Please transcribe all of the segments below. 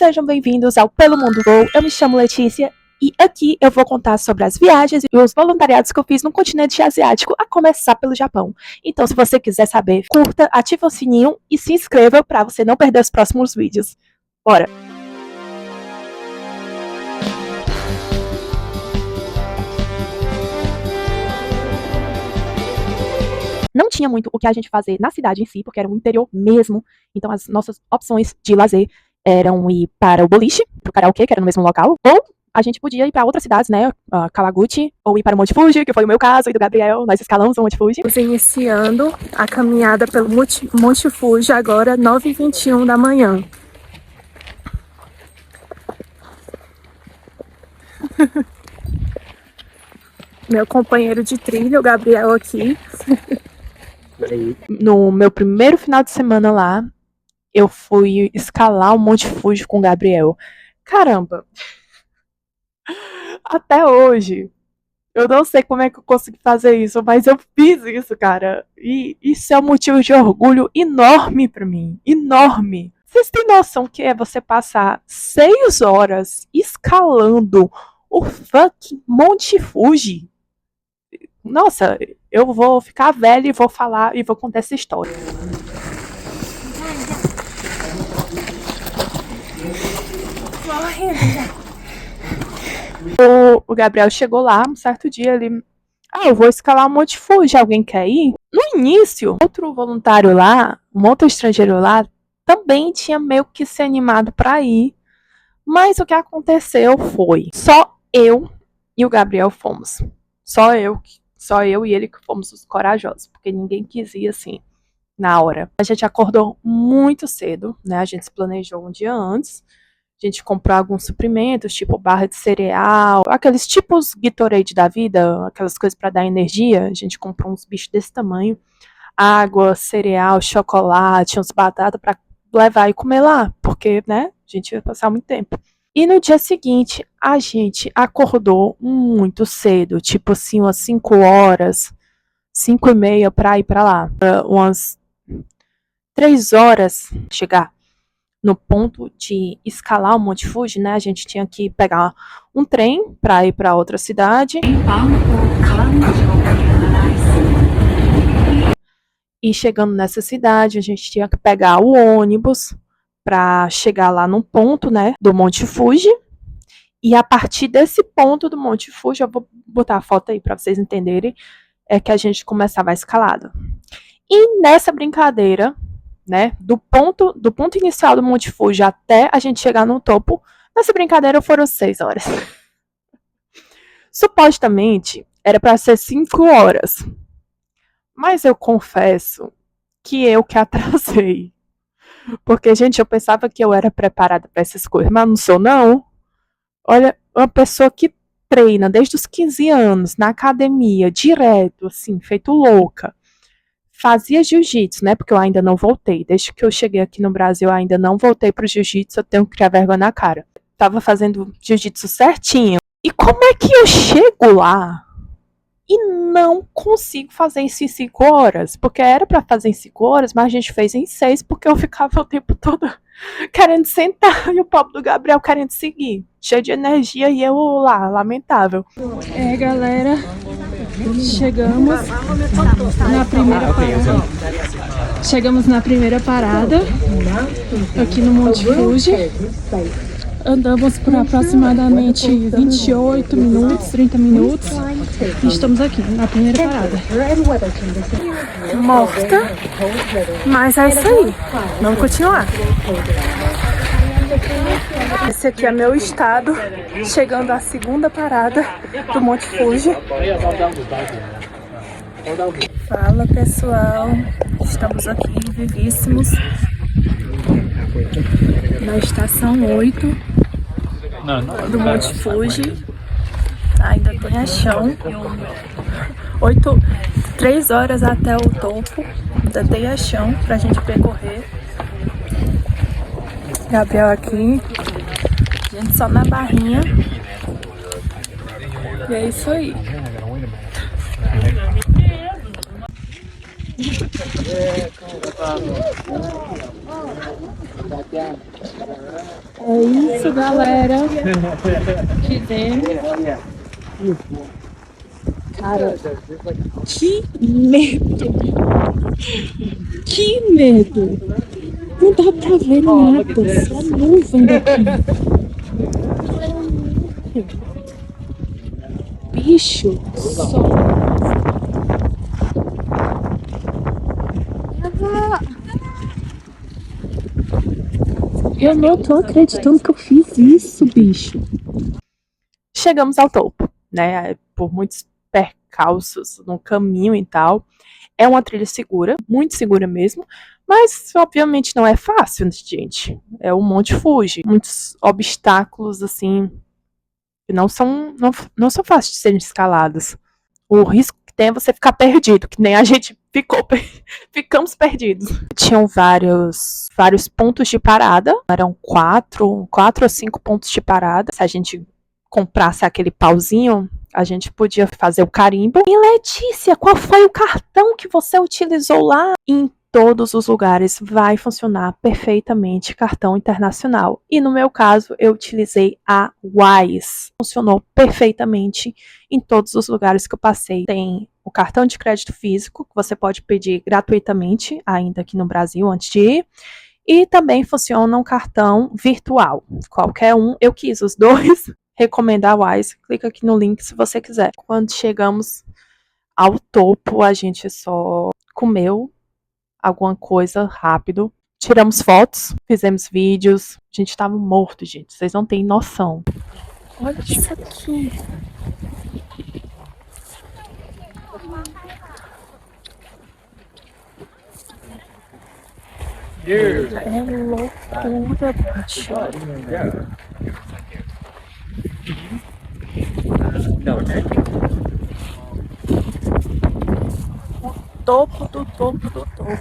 sejam bem-vindos ao Pelo Mundo Voo. Eu me chamo Letícia e aqui eu vou contar sobre as viagens e os voluntariados que eu fiz no continente asiático, a começar pelo Japão. Então, se você quiser saber, curta, ative o sininho e se inscreva para você não perder os próximos vídeos. Bora! Não tinha muito o que a gente fazer na cidade em si, porque era um interior mesmo. Então, as nossas opções de lazer eram ir para o boliche, para o karaokê, que era no mesmo local, ou a gente podia ir para outras cidades, né, Kawaguchi, ou ir para o Monte Fuji, que foi o meu caso, e do Gabriel, nós escalamos o Monte Fuji. Estamos iniciando a caminhada pelo Monte Fuji agora, 9h21 da manhã. Meu companheiro de trilha, o Gabriel, aqui. No meu primeiro final de semana lá, eu fui escalar o Monte Fuji com o Gabriel. Caramba! Até hoje, eu não sei como é que eu consegui fazer isso, mas eu fiz isso, cara. E isso é um motivo de orgulho enorme pra mim. Enorme! Vocês têm noção que é você passar 6 horas escalando o fucking Monte Fuji? Nossa, eu vou ficar velha e vou falar e vou contar essa história. O Gabriel chegou lá um certo dia, ele... eu vou escalar o Monte Fuji, alguém quer ir? No início, outro voluntário lá, um outro estrangeiro lá, também tinha meio que se animado para ir. Mas o que aconteceu foi, só eu e o Gabriel fomos. Só eu e ele que fomos os corajosos, porque ninguém quis ir assim, na hora. A gente acordou muito cedo, né? A gente se planejou um dia antes. A gente comprou alguns suprimentos, tipo barra de cereal, aqueles tipos Gatorade da vida, aquelas coisas para dar energia. A gente comprou uns bichos desse tamanho. Água, cereal, chocolate, uns batatas para levar e comer lá, porque, né? A gente ia passar muito tempo. E no dia seguinte, a gente acordou muito cedo, tipo assim, umas 5 horas, 5h30 para ir para lá. Umas 3 horas chegar no ponto de escalar o Monte Fuji, né? A gente tinha que pegar um trem para ir para outra cidade. E chegando nessa cidade, a gente tinha que pegar o ônibus para chegar lá no ponto, né, do Monte Fuji. E a partir desse ponto do Monte Fuji, eu vou botar a foto aí para vocês entenderem, é que a gente começava a escalada. E nessa brincadeira, né, do ponto inicial do Monte Fuji até a gente chegar no topo, nessa brincadeira foram 6 horas. Supostamente era para ser 5 horas. Mas eu confesso que eu que atrasei. Porque, gente, eu pensava que eu era preparada para essas coisas, mas não sou, não. Olha, uma pessoa que treina desde os 15 anos, na academia, direto, assim, feito louca. Fazia jiu-jitsu, né? Porque eu ainda não voltei. Desde que eu cheguei aqui no Brasil, eu ainda não voltei pro jiu-jitsu, eu tenho que criar vergonha na cara. Tava fazendo jiu-jitsu certinho. E como é que eu chego lá e não consigo fazer isso em 5 horas? Porque era pra fazer em 5 horas, mas a gente fez em 6, porque eu ficava o tempo todo querendo sentar e o pobre do Gabriel querendo seguir. Cheio de energia e eu lá, lamentável. Galera, chegamos na primeira parada. Chegamos na primeira parada, aqui no Monte Fuji. Andamos por aproximadamente 28 minutos, 30 minutos. E estamos aqui, na primeira parada. Morta, mas é isso aí. Vamos continuar. Esse aqui é meu estado, chegando à segunda parada do Monte Fuji. Fala, pessoal, estamos aqui vivíssimos na estação 8 do Monte Fuji. Ainda tem a chão. 3 horas até o topo. Ainda tem a chão pra gente percorrer. Gabriel aqui. A gente só na barrinha. E é isso aí. É isso, galera. Fizemos. Cara, que medo! Que medo! Não dá pra ver nada, só nuvem daqui. Bicho, só. Eu não tô acreditando que eu fiz isso, bicho. Chegamos ao topo, né? Por muitos percalços no caminho e tal. É uma trilha segura, muito segura mesmo, mas obviamente não é fácil, gente. É o Monte Fuji, muitos obstáculos assim que não são fáceis de serem escalados. O risco que tem é você ficar perdido, que nem a gente ficamos perdidos. Tinham vários pontos de parada, eram quatro ou cinco pontos de parada. Se a gente comprasse aquele pauzinho, a gente podia fazer o carimbo. E Letícia, qual foi o cartão que você utilizou lá? Em todos os lugares vai funcionar perfeitamente cartão internacional. E no meu caso, eu utilizei a Wise. Funcionou perfeitamente em todos os lugares que eu passei. Tem o cartão de crédito físico, que você pode pedir gratuitamente, ainda aqui no Brasil, antes de ir. E também funciona um cartão virtual. Qualquer um, eu quis os dois. Recomendo a Wise. Clica aqui no link se você quiser. Quando chegamos ao topo, a gente só comeu alguma coisa rápido. Tiramos fotos, fizemos vídeos. A gente tava morto, gente. Vocês não têm noção. Olha isso aqui. É loucura, bicho. Topo do topo do topo.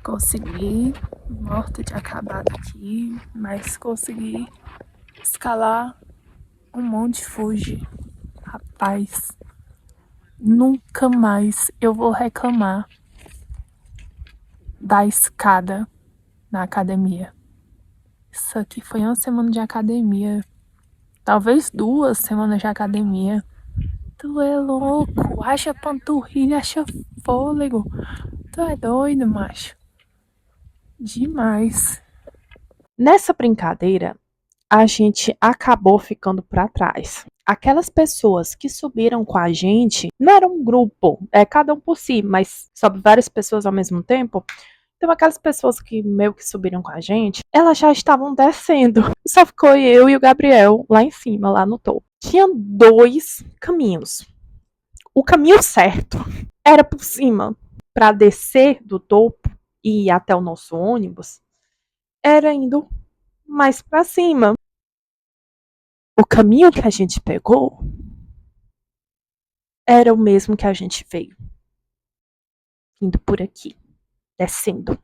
Consegui, morta de acabado aqui, mas consegui escalar um Monte Fuji. Rapaz, nunca mais eu vou reclamar da escada na academia. Isso aqui foi uma semana de academia, talvez 2 semanas de academia. Tu é louco, acha panturrilha, acha fôlego. Tu é doido, macho. Demais. Nessa brincadeira, a gente acabou ficando para trás. Aquelas pessoas que subiram com a gente não era um grupo, cada um por si, mas sobe várias pessoas ao mesmo tempo. Então, aquelas pessoas que meio que subiram com a gente, elas já estavam descendo. Só ficou eu e o Gabriel lá em cima, lá no topo. Tinha 2 caminhos. O caminho certo era por cima, para descer do topo e ir até o nosso ônibus, era indo mais para cima. O caminho que a gente pegou era o mesmo que a gente veio, indo por aqui, descendo.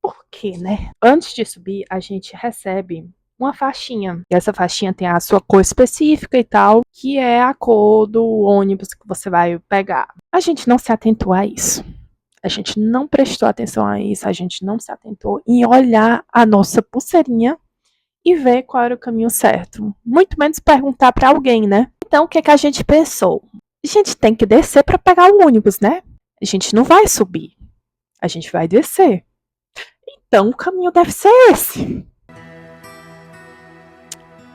Por quê, né? Antes de subir, a gente recebe uma faixinha. E essa faixinha tem a sua cor específica e tal, que é a cor do ônibus que você vai pegar. A gente não se atentou a isso. A gente não prestou atenção a isso, a gente não se atentou em olhar a nossa pulseirinha e ver qual era o caminho certo. Muito menos perguntar para alguém, né? Então, o que é que a gente pensou? A gente tem que descer para pegar o ônibus, né? A gente não vai subir. A gente vai descer. Então, o caminho deve ser esse.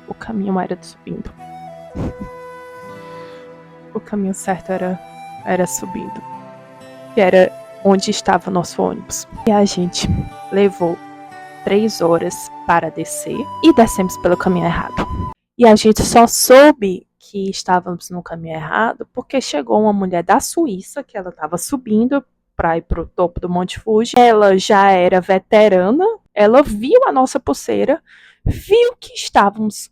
O caminho era subindo. O caminho certo era subindo. Que era onde estava o nosso ônibus. E a gente levou 3 horas para descer e descemos pelo caminho errado. E a gente só soube que estávamos no caminho errado porque chegou uma mulher da Suíça, que ela estava subindo para ir para o topo do Monte Fuji. Ela já era veterana, ela viu a nossa pulseira, viu que estávamos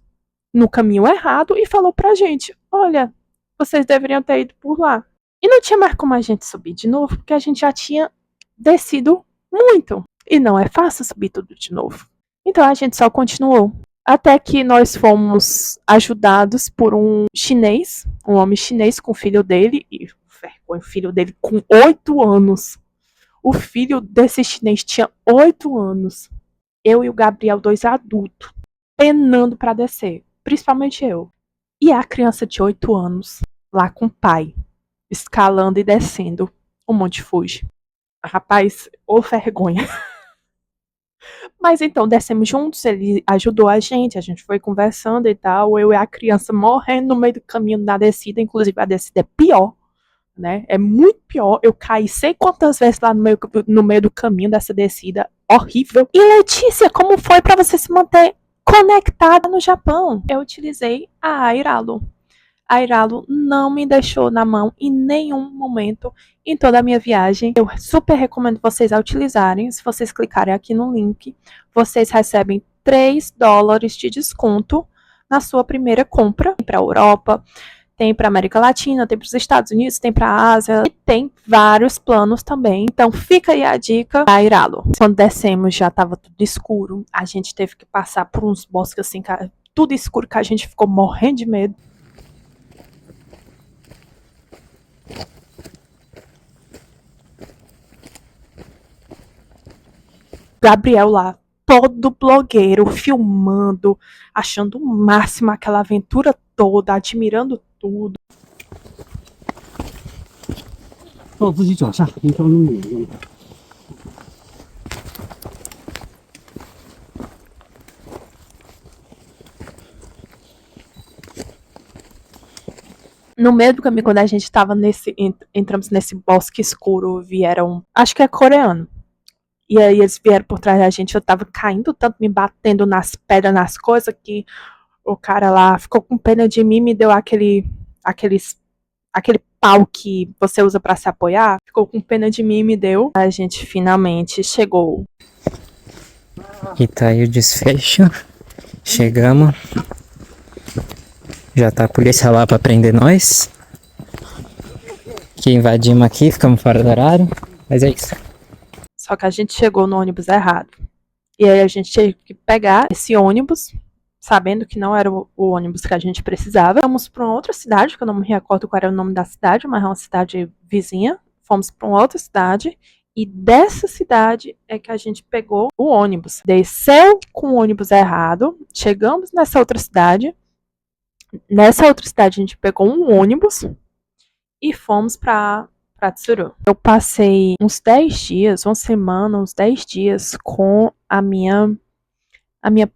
no caminho errado e falou pra gente: olha, vocês deveriam ter ido por lá. E não tinha mais como a gente subir de novo, porque a gente já tinha descido muito. E não é fácil subir tudo de novo. Então a gente só continuou. Até que nós fomos ajudados por um chinês, um homem chinês com o filho dele, e vergonha, o filho dele com 8 anos. O filho desse chinês tinha 8 anos. Eu e o Gabriel, 2 adultos, penando para descer. Principalmente eu. E a criança de 8 anos, lá com o pai, escalando e descendo o Monte Fuji. Rapaz, ô vergonha. Mas então, descemos juntos, ele ajudou a gente foi conversando e tal. Eu e a criança morrendo no meio do caminho na descida, inclusive a descida é pior, né? É muito pior. Eu caí sei quantas vezes lá no meio do caminho dessa descida. Horrível. E Letícia, como foi para você se manter conectada no Japão? Eu utilizei a Airalo. A Airalo não me deixou na mão em nenhum momento em toda a minha viagem. Eu super recomendo vocês a utilizarem. Se vocês clicarem aqui no link, vocês recebem $3 de desconto na sua primeira compra. Tem para a Europa, tem para a América Latina, tem para os Estados Unidos, tem para a Ásia e tem vários planos também. Então fica aí a dica da Airalo. Quando descemos já estava tudo escuro. A gente teve que passar por uns bosques assim, tudo escuro, que a gente ficou morrendo de medo. Gabriel lá, todo blogueiro, filmando, achando o máximo aquela aventura toda, admirando tudo. 靠自己脚下，一条路有用。No meio do caminho, quando a gente tava entramos nesse bosque escuro, vieram, acho que é coreano. E aí eles vieram por trás da gente, eu tava caindo tanto, me batendo nas pedras, nas coisas, que o cara lá ficou com pena de mim, me deu aquele pau que você usa pra se apoiar, ficou com pena de mim e me deu. A gente finalmente chegou. E tá aí o desfecho. Chegamos. Já tá a polícia lá pra prender nós. Que invadimos aqui, ficamos fora do horário. Mas é isso. Só que a gente chegou no ônibus errado. E aí a gente teve que pegar esse ônibus, sabendo que não era o ônibus que a gente precisava. Fomos para uma outra cidade, que eu não me recordo qual era o nome da cidade, mas é uma cidade vizinha. Fomos para uma outra cidade. E dessa cidade é que a gente pegou o ônibus. Desceu com o ônibus errado. Chegamos nessa outra cidade. Nessa outra cidade a gente pegou um ônibus e fomos para Tsuru. Eu passei uns 10 dias, uma semana, uns 10 dias com a minha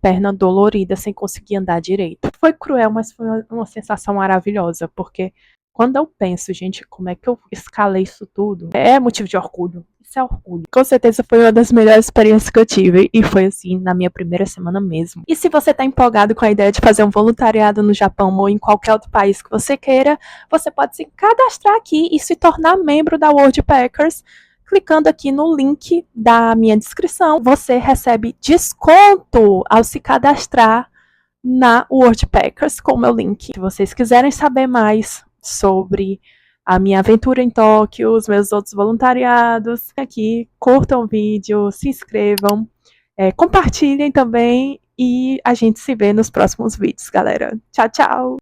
perna dolorida, sem conseguir andar direito. Foi cruel, mas foi uma sensação maravilhosa, porque quando eu penso, gente, como é que eu escalei isso tudo, é motivo de orgulho. Isso é orgulho. Com certeza foi uma das melhores experiências que eu tive, e foi assim, na minha primeira semana mesmo. E se você tá empolgado com a ideia de fazer um voluntariado no Japão ou em qualquer outro país que você queira, você pode se cadastrar aqui e se tornar membro da Worldpackers. Clicando aqui no link da minha descrição, você recebe desconto ao se cadastrar na Worldpackers com o meu link. Se vocês quiserem saber mais sobre a minha aventura em Tóquio, os meus outros voluntariados, aqui, curtam o vídeo, se inscrevam, compartilhem também e a gente se vê nos próximos vídeos, galera. Tchau, tchau!